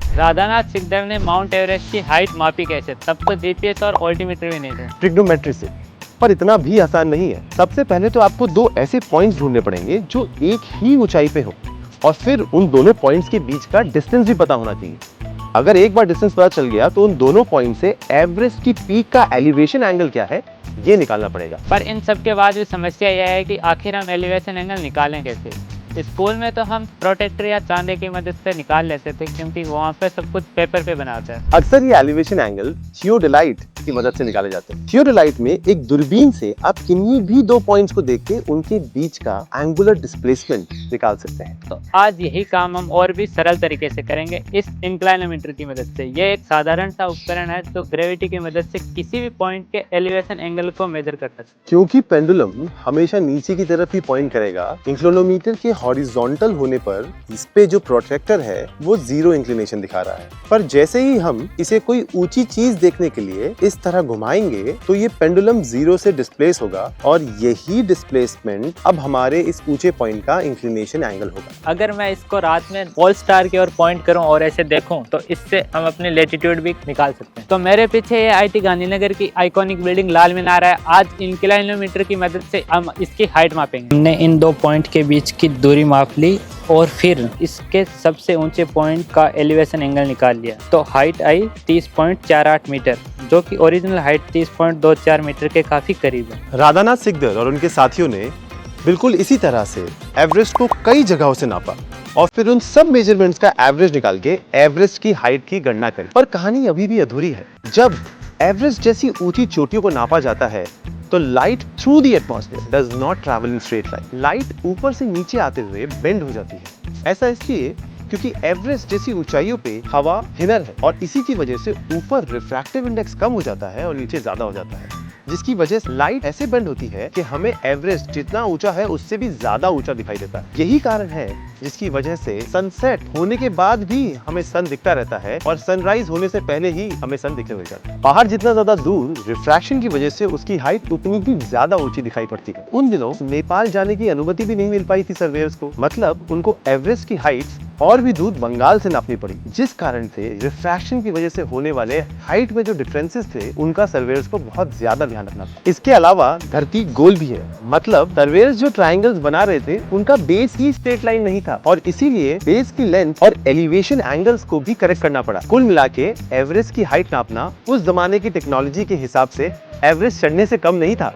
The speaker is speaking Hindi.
राधानाथ सिकदर ने माउंट एवरेस्ट की हाइट मापी कैसे? तब तो जीपीएस और ऑल्टीमीटर भी नहीं थे। ट्रिग्नोमेट्री से। पर इतना भी आसान नहीं है। सबसे पहले तो आपको दो ऐसे पॉइंट्स ढूंढने पड़ेंगे जो एक ही ऊंचाई पे हो, और फिर उन दोनों पॉइंट्स के बीच का डिस्टेंस भी पता होना चाहिए। अगर एक बार डिस्टेंस पता चल गया तो उन दोनों पॉइंट से एवरेस्ट की पीक का एलिवेशन एंगल क्या है ये निकालना पड़ेगा। पर इन सब के बाद भी समस्या यह है कि आखिर हम एलिवेशन एंगल निकालें कैसे? स्कूल में तो हम प्रोटेक्टर या चांदे की मदद से निकाल लेते थे, क्योंकि वहाँ पे सब कुछ पेपर पे बनाता है। अक्सर ये एलिवेशन एंगल थियोडोलाइट की मदद से निकाले जाते हैं। थियोडोलाइट में एक दूरबीन से आप किन्हीं भी दो पॉइंट्स को देख के उनके बीच का एंगुलर डिस्प्लेसमेंट निकाल सकते हैं। तो आज यही काम हम और भी सरल तरीके से करेंगे इस इंक्लाइनोमीटर की मदद से। ये एक साधारण सा उपकरण है जो ग्रेविटी की मदद से किसी भी पॉइंट के एलिवेशन एंगल को मेजर करता है। क्योंकि पेंडुलम हमेशा नीचे की तरफ ही पॉइंट करेगा, इंक्लिनोमीटर के हॉरिजॉन्टल होने पर इस पे जो प्रोट्रैक्टर है वो जीरो इंक्लिनेशन दिखा रहा है। पर जैसे ही हम इसे कोई ऊंची चीज देखने के लिए इस तरह घुमाएंगे तो ये पेंडुलम जीरो से डिस्प्लेस होगा, और यही डिस्प्लेसमेंट अब हमारे इस ऊंचे पॉइंट का इंक्लिनेशन एंगल होगा। अगर मैं इसको रात में पोल स्टार की ओर पॉइंट करूं और ऐसे देखूं तो इससे हम अपनी लैटिट्यूड भी निकाल सकते हैं। तो मेरे पीछे ये आईटी गांधीनगर की आइकॉनिक बिल्डिंग लाल मीनार है। आज इंक्लाइनोमीटर की मदद से हम इसकी हाइट मापेंगे। हमने इन दो पॉइंट के बीच की दूरी माप ली और फिर इसके सबसे ऊंचे पॉइंट का एलिवेशन एंगल निकाल लिया। तो हाइट आई 30.48 मीटर, जो कि ओरिजिनल हाइट 30.24 मीटर के काफी करीब है। राधानाथ सिकदर और उनके साथियों ने बिल्कुल इसी तरह से एवरेस्ट को कई जगहों से नापा और फिर उन सब मेजरमेंट्स का एवरेज निकाल के एवरेस्ट की हाइट की गणना करी। पर कहानी अभी भी अधूरी है। जब एवरेस्ट जैसी ऊंची चोटियों को नापा जाता है तो light through the atmosphere does not travel in straight line. Light ऊपर से नीचे आते हुए बेंड हो जाती है। ऐसा इसलिए क्योंकि एवरेस्ट जैसी ऊंचाइयों पे हवा थिनर है और इसी की वजह से ऊपर रिफ्रैक्टिव इंडेक्स कम हो जाता है और नीचे ज्यादा हो जाता है, जिसकी वजह से लाइट ऐसे बेंड होती है कि हमें एवरेस्ट जितना ऊंचा है उससे भी ज्यादा ऊंचा दिखाई देता है। यही कारण है जिसकी वजह से सनसेट होने के बाद भी हमें सन दिखता रहता है और सनराइज होने से पहले ही हमें सन दिखने लग जाता है। पहाड़ जितना ज्यादा दूर, रिफ्रैक्शन की वजह से उसकी हाइट उतनी ही ज्यादा ऊंची दिखाई पड़ती है। उन दिनों नेपाल जाने की अनुमति भी नहीं मिल पाई थी सर्वेयर्स को, मतलब उनको एवरेस्ट की हाइट और भी दूर बंगाल से नापनी पड़ी, जिस कारण से रिफ्रैक्शन की वजह से होने वाले हाइट में जो डिफरेंसेस थे उनका सर्वेयर्स को बहुत ज्यादा ध्यान रखना था। इसके अलावा धरती गोल भी है, मतलब सर्वेयर्स जो ट्रायंगल्स बना रहे थे उनका बेस ही स्ट्रेट लाइन नहीं था और इसीलिए बेस की लेंथ और एलिवेशन एंगल्स को भी करेक्ट करना पड़ा। कुल मिला के एवरेस्ट की हाइट नापना उस जमाने की टेक्नोलॉजी के हिसाब से एवरेस्ट चढ़ने से कम नहीं था।